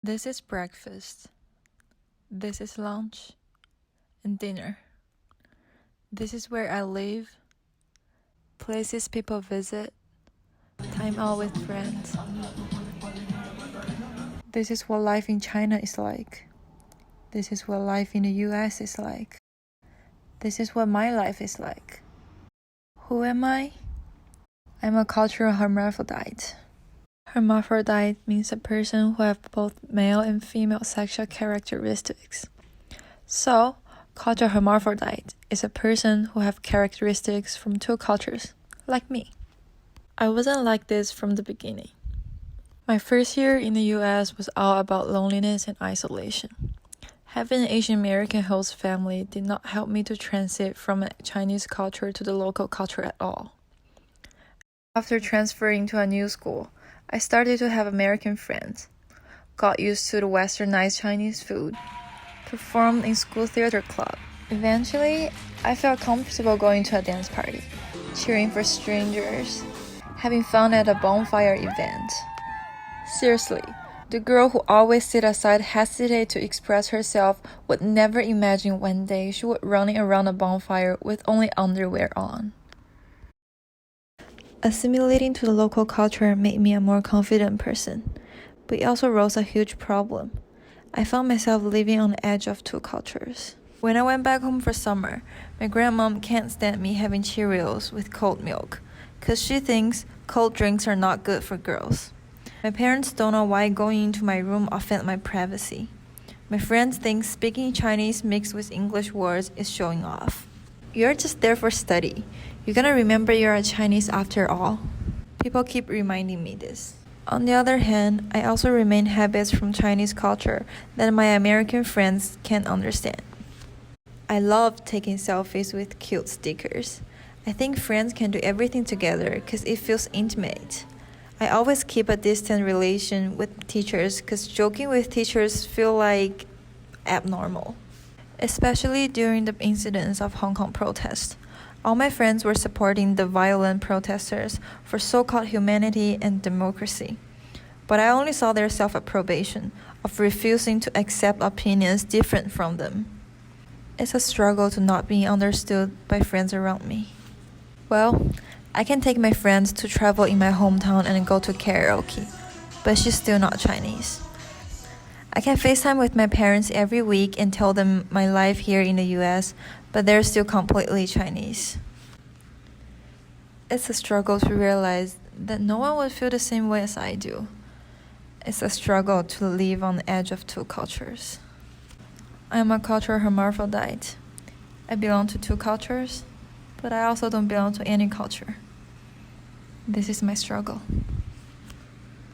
This is breakfast. This is lunch and dinner. This is where I live, places people visit, time out with friends. This is what life in China is like. This is what life in the US is like. This is what my life is like. Who am I? I'm a cultural hermaphrodite. Hermaphrodite means a person who has both male and female sexual characteristics. So, cultural hermaphrodite is a person who has characteristics from two cultures, like me. I wasn't like this from the beginning. My first year in the US was all about loneliness and isolation. Having an Asian American host family did not help me to transit from a Chinese culture to the local culture at all. After transferring to a new school, I started to have American friends, got used to the westernized Chinese food, performed in school theater club. Eventually, I felt comfortable going to a dance party, cheering for strangers, having fun at a bonfire event. Seriously, the girl who always sit aside hesitate to express herself would never imagine one day she would running around a bonfire with only underwear on. Assimilating to the local culture made me a more confident person, but it also rose a huge problem. I found myself living on the edge of two cultures. When I went back home for summer, my grandmom can't stand me having Cheerios with cold milk, because she thinks cold drinks are not good for girls. My parents don't know why going into my room offends my privacy. My friends think speaking Chinese mixed with English words is showing off. You're just there for study. You're gonna remember you're a Chinese after all. People keep reminding me this. On the other hand, I also remain habits from Chinese culture that my American friends can't understand. I love taking selfies with cute stickers. I think friends can do everything together because it feels intimate. I always keep a distant relation with teachers because joking with teachers feel like abnormal. Especially during the incidents of Hong Kong protests. All my friends were supporting the violent protesters for so-called humanity and democracy. But I only saw their self-approbation of refusing to accept opinions different from them. It's a struggle to not being understood by friends around me. Well, I can take my friends to travel in my hometown and go to karaoke, but she's still not Chinese. I can FaceTime with my parents every week and tell them my life here in the US, but they're still completely Chinese. It's a struggle to realize that no one would feel the same way as I do. It's a struggle to live on the edge of two cultures. I am a cultural hermaphrodite. I belong to two cultures, but I also don't belong to any culture. This is my struggle.